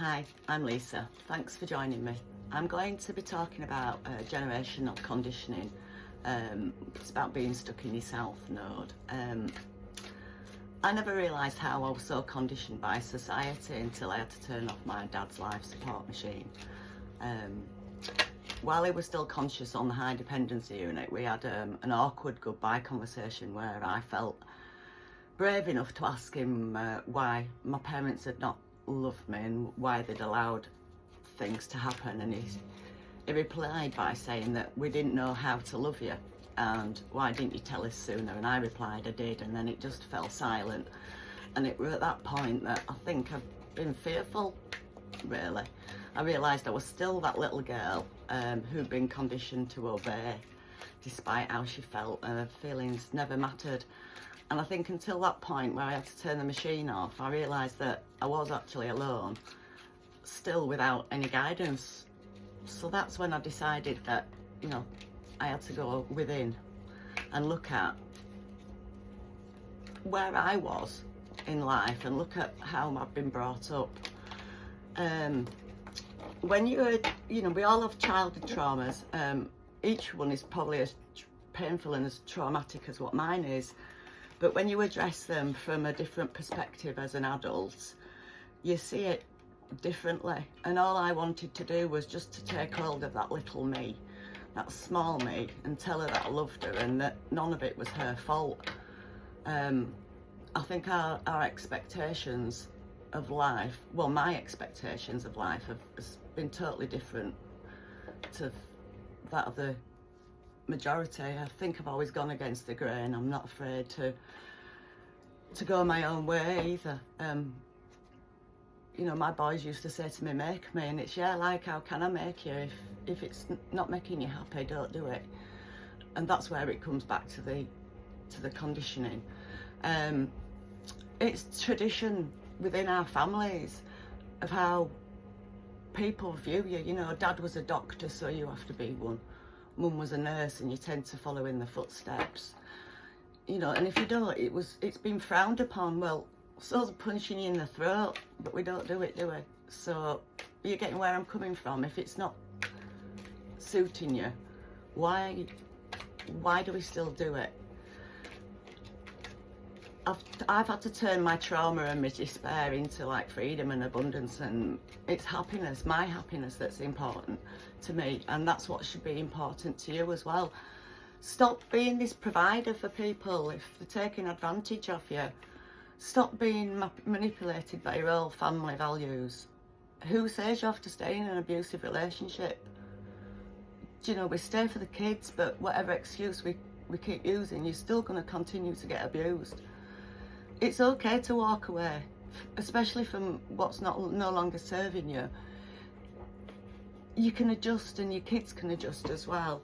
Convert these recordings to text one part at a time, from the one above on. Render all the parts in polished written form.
Hi, I'm Lisa. Thanks for joining me. I'm going to be talking about generational conditioning. It's about being stuck in your self node. I never realised how I was so conditioned by society until I had to turn off my dad's life support machine. While he was still conscious on the high dependency unit, we had an awkward goodbye conversation where I felt brave enough to ask him why my parents had not loved me and why they'd allowed things to happen, and he replied by saying that we didn't know how to love you and why didn't you tell us sooner, and I replied I did, and then it just fell silent. And it was at that point that I think I've been fearful, really. I realised I was still that little girl who'd been conditioned to obey despite how she felt. Her feelings never mattered. And I think until that point where I had to turn the machine off, I realised that I was actually alone, still without any guidance. So that's when I decided that, you know, I had to go within and look at where I was in life and look at how I've been brought up. When you're, we all have childhood traumas. Each one is probably as painful and as traumatic as what mine is. But when you address them from a different perspective as an adult, you see it differently. And all I wanted to do was just to take hold of that little me, that small me, and tell her that I loved her and that none of it was her fault. I think our expectations of life, well, my expectations of life has been totally different to that of the majority. I think I've always gone against the grain. I'm not afraid to go my own way either. My boys used to say to me, make me, and it's, yeah, like, how can I make you? If it's not making you happy, don't do it. And that's where it comes back to the conditioning. It's tradition within our families of how people view you. Dad was a doctor, so you have to be one. Mum was a nurse, and you tend to follow in the footsteps. And if you don't, it's been frowned upon. Well, so's punching you in the throat, but we don't do it, do we? So you're getting where I'm coming from. If it's not suiting you, why do we still do it? I've had to turn my trauma and my despair into like freedom and abundance, and it's happiness, my happiness, that's important to me, and that's what should be important to you as well. Stop being this provider for people if they're taking advantage of you. Stop being manipulated by your old family values. Who says you have to stay in an abusive relationship? We stay for the kids, but whatever excuse we keep using, you're still going to continue to get abused. It's okay to walk away, especially from what's no longer serving you. You can adjust, and your kids can adjust as well.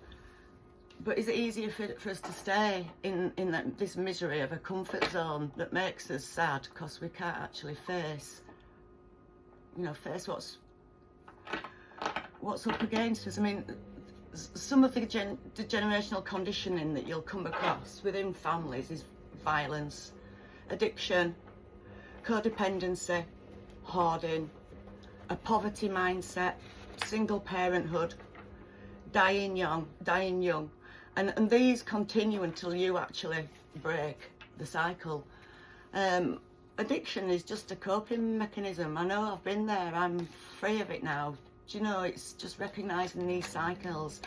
But is it easier for us to stay in this misery of a comfort zone that makes us sad because we can't actually face what's up against us? I mean, some of the generational conditioning that you'll come across within families is violence, addiction, codependency, hoarding, a poverty mindset, single parenthood, dying young. And these continue until you actually break the cycle. Addiction is just a coping mechanism. I know, I've been there, I'm free of it now. It's just recognising these cycles.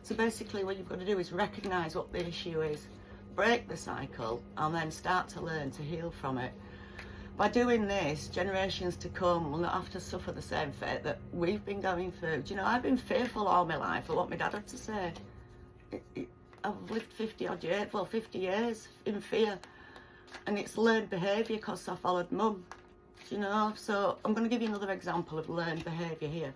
So basically what you've got to do is recognise what the issue is, break the cycle, and then start to learn to heal from it. By doing this, generations to come will not have to suffer the same fate that we've been going through. I've been fearful all my life of what my dad had to say. I've lived 50 years in fear, and it's learned behaviour because I followed mum. So I'm going to give you another example of learned behaviour here.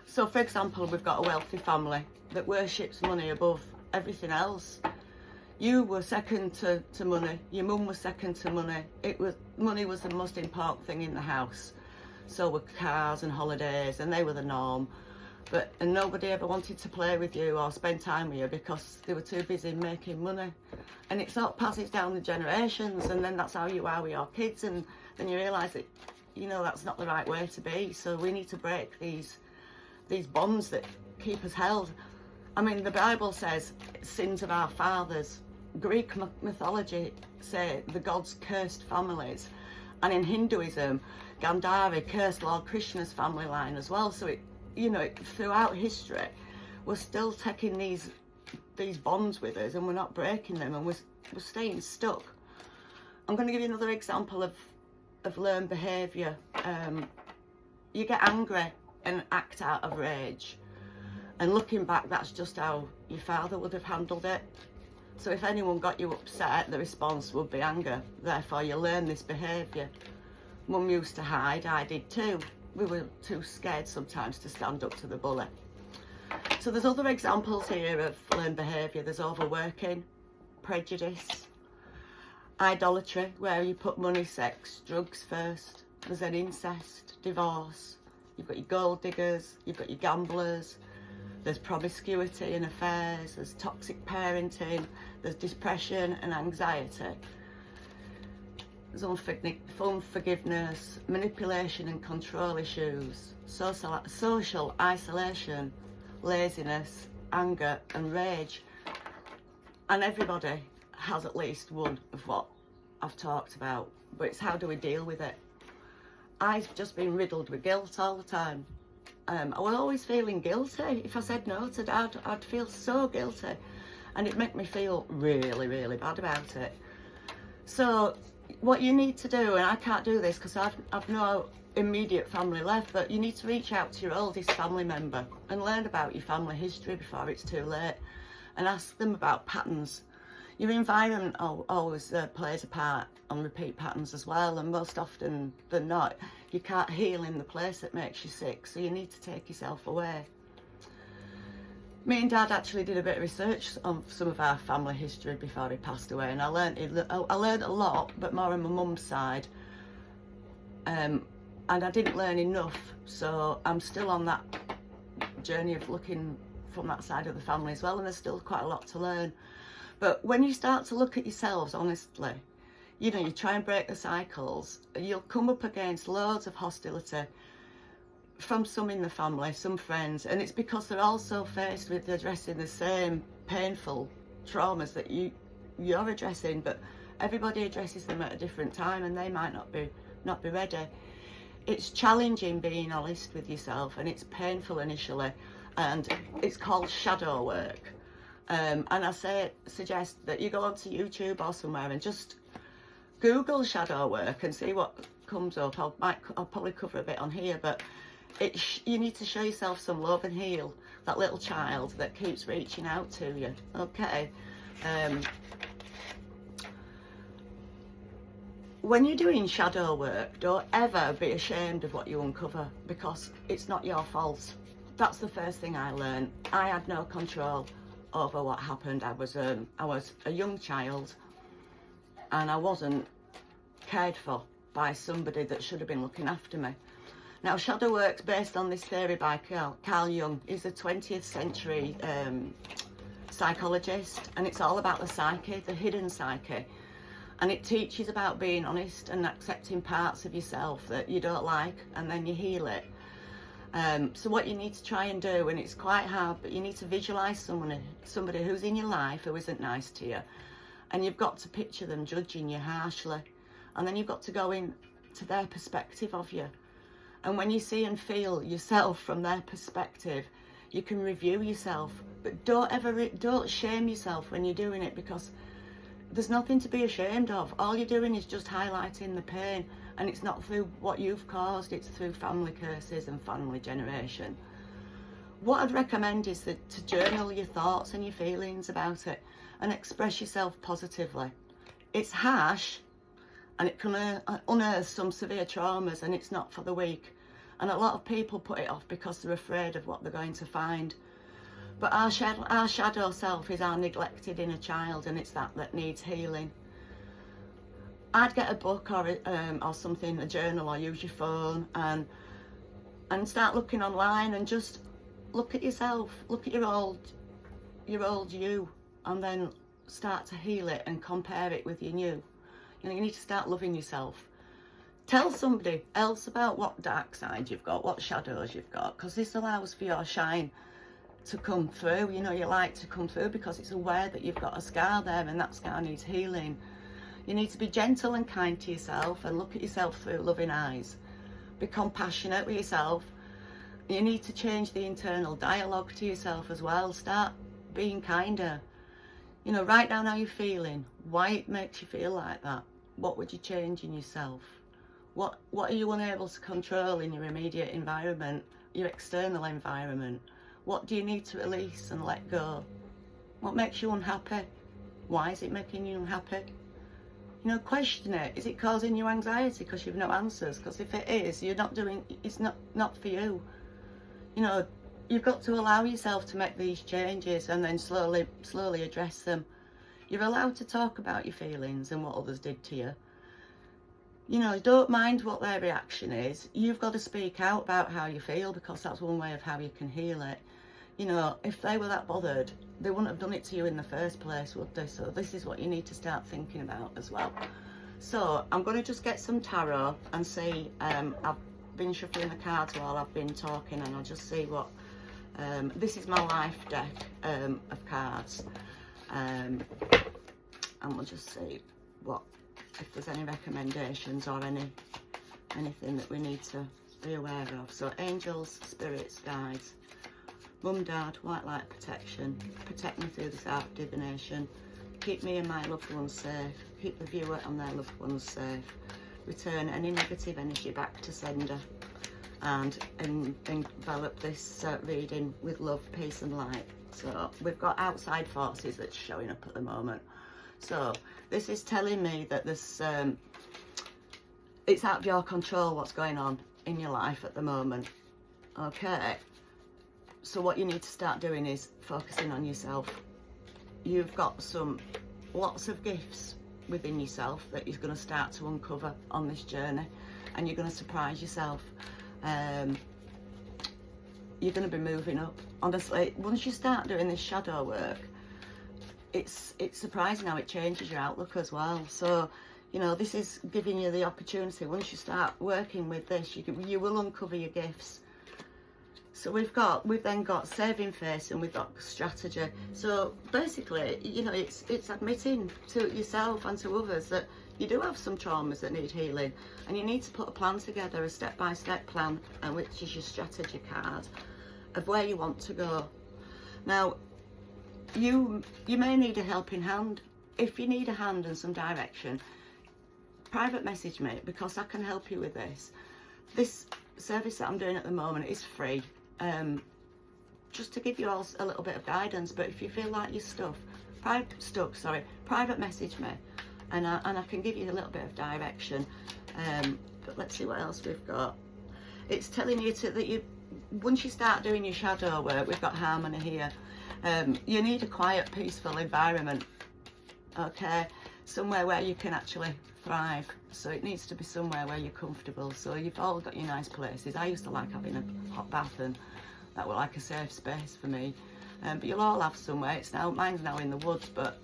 So for example, we've got a wealthy family that worships money above everything else. You were second to money, your mum was second to money. Money was the most important thing in the house. So were cars and holidays, and they were the norm. And nobody ever wanted to play with you or spend time with you because they were too busy making money. And it sort of passes down the generations, and then that's how you are with your kids, and then you realise that you know, that's not the right way to be. So we need to break these bonds that keep us held. I mean, the Bible says sins of our fathers. Greek mythology say the gods cursed families, and in Hinduism, Gandhari cursed Lord Krishna's family line as well. So it, you know, throughout history, we're still taking these bonds with us, and we're not breaking them, and we're staying stuck. I'm going to give you another example of learned behaviour. You get angry and act out of rage, and looking back, that's just how your father would have handled it. So if anyone got you upset, the response would be anger. Therefore, you learn this behaviour. Mum used to hide, I did too. We were too scared sometimes to stand up to the bully. So there's other examples here of learned behaviour. There's overworking, prejudice, idolatry, where you put money, sex, drugs first. There's an incest, divorce. You've got your gold diggers, you've got your gamblers. There's promiscuity and affairs, there's toxic parenting, there's depression and anxiety. There's unforgiveness, manipulation and control issues, social isolation, laziness, anger and rage. And everybody has at least one of what I've talked about, but it's how do we deal with it? I've just been riddled with guilt all the time. I was always feeling guilty. If I said no to Dad, I'd feel so guilty, and it'd make me feel really, really bad about it. So what you need to do, and I can't do this because I've no immediate family left, but you need to reach out to your oldest family member and learn about your family history before it's too late, and ask them about patterns. Your environment always plays a part on repeat patterns as well, and most often than not, you can't heal in the place that makes you sick, so you need to take yourself away. Me and Dad actually did a bit of research on some of our family history before he passed away, and I learned a lot, but more on my mum's side, and I didn't learn enough, so I'm still on that journey of looking from that side of the family as well, and there's still quite a lot to learn. But when you start to look at yourselves honestly, you know, you try and break the cycles, you'll come up against loads of hostility from some in the family, some friends, and it's because they're also faced with addressing the same painful traumas that you're addressing, but everybody addresses them at a different time, and they might not be ready. It's challenging being honest with yourself, and it's painful initially, and it's called shadow work. And I suggest that you go onto YouTube or somewhere and just Google shadow work and see what comes up. I'll probably cover a bit on here, but you need to show yourself some love and heal that little child that keeps reaching out to you. Okay. When you're doing shadow work, don't ever be ashamed of what you uncover, because it's not your fault. That's the first thing I learned. I had no control over what happened. I was a young child, and I wasn't cared for by somebody that should have been looking after me. Now, shadow work's based on this theory by Carl Jung. He's a 20th century psychologist, and it's all about the psyche, the hidden psyche, and it teaches about being honest and accepting parts of yourself that you don't like, and then you heal it. So what you need to try and do, and it's quite hard, but you need to visualise somebody who's in your life who isn't nice to you, and you've got to picture them judging you harshly, and then you've got to go into their perspective of you. And when you see and feel yourself from their perspective, you can review yourself, but don't shame yourself when you're doing it, because there's nothing to be ashamed of. All you're doing is just highlighting the pain, and it's not through what you've caused, it's through family curses and family generation. What I'd recommend is to journal your thoughts and your feelings about it and express yourself positively. It's harsh, and it can unearth some severe traumas, and it's not for the weak. And a lot of people put it off because they're afraid of what they're going to find. But our shadow self is our neglected inner child, and it's that needs healing. I'd get a book or something, a journal, or use your phone, and start looking online and just look at yourself, look at your old you, and then start to heal it and compare it with your new. You know, you need to start loving yourself. Tell somebody else about what dark side you've got, what shadows you've got, because this allows for your shine to come through, you know, your light to come through, because it's aware that you've got a scar there and that scar needs healing. You need to be gentle and kind to yourself and look at yourself through loving eyes. Be compassionate with yourself. You need to change the internal dialogue to yourself as well. Start being kinder. You know, write down how you're feeling, why it makes you feel like that. What would you change in yourself? What are you unable to control in your immediate environment, your external environment? What do you need to release and let go? What makes you unhappy? Why is it making you unhappy? You know, question it. Is it causing you anxiety because you've no answers? Because if it is, you're not doing, it's not for you. You know, you've got to allow yourself to make these changes and then slowly address them. You're allowed to talk about your feelings and what others did to you. You know, don't mind what their reaction is. You've got to speak out about how you feel, because that's one way of how you can heal it. You know, if they were that bothered, they wouldn't have done it to you in the first place, would they? So this is what you need to start thinking about as well. So I'm going to just get some tarot and see. I've been shuffling the cards while I've been talking, and I'll just see what... this is my life deck of cards. And we'll just see what... if there's any recommendations or anything that we need to be aware of. So angels, spirits, guides, mum, dad, white light protection, protect me through this art of divination, keep me and my loved ones safe, keep the viewer and their loved ones safe, return any negative energy back to sender, and envelop this reading with love, peace and light. So we've got outside forces that's showing up at the moment. So this is telling me that this it's out of your control what's going on in your life at the moment. Okay, so what you need to start doing is focusing on yourself. You've got lots of gifts within yourself that you're going to start to uncover on this journey, and you're going to surprise yourself. You're going to be moving up. Honestly, once you start doing this shadow work, it's surprising how it changes your outlook as well. So, you know, this is giving you the opportunity. Once you start working with this, you will uncover your gifts. So we've then got saving face, and we've got strategy. So basically, you know, it's admitting to yourself and to others that you do have some traumas that need healing, and you need to put a plan together, a step-by-step plan, and which is your strategy card of where you want to go. Now, you may need a helping hand. If you need a hand and some direction, private message me, because I can help you with this. This service that I'm doing at the moment is free, just to give you all a little bit of guidance. But if you feel like you're stuck, private message me, and I can give you a little bit of direction. But let's see what else we've got. It's telling you that once you start doing your shadow work, we've got harmony here. You need a quiet, peaceful environment, okay? Somewhere where you can actually thrive. So it needs to be somewhere where you're comfortable. So you've all got your nice places. I used to like having a hot bath, and that was like a safe space for me. But you'll all have somewhere. Mine's now in the woods, but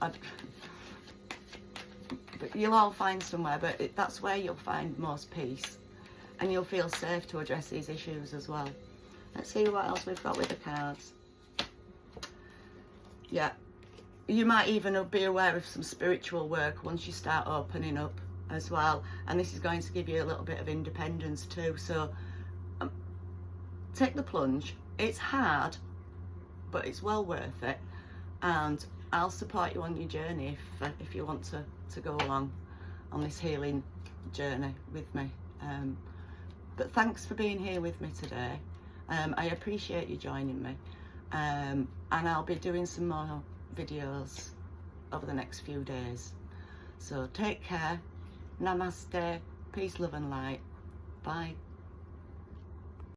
you'll all find somewhere. But that's where you'll find most peace, and you'll feel safe to address these issues as well. Let's see what else we've got with the cards. Yeah, you might even be aware of some spiritual work once you start opening up as well, and this is going to give you a little bit of independence too. So take the plunge. It's hard, but it's well worth it, and I'll support you on your journey if you want to go along on this healing journey with me. But thanks for being here with me today. I appreciate you joining me, and I'll be doing some more videos over the next few days. So take care. Namaste. Peace, love and light. Bye.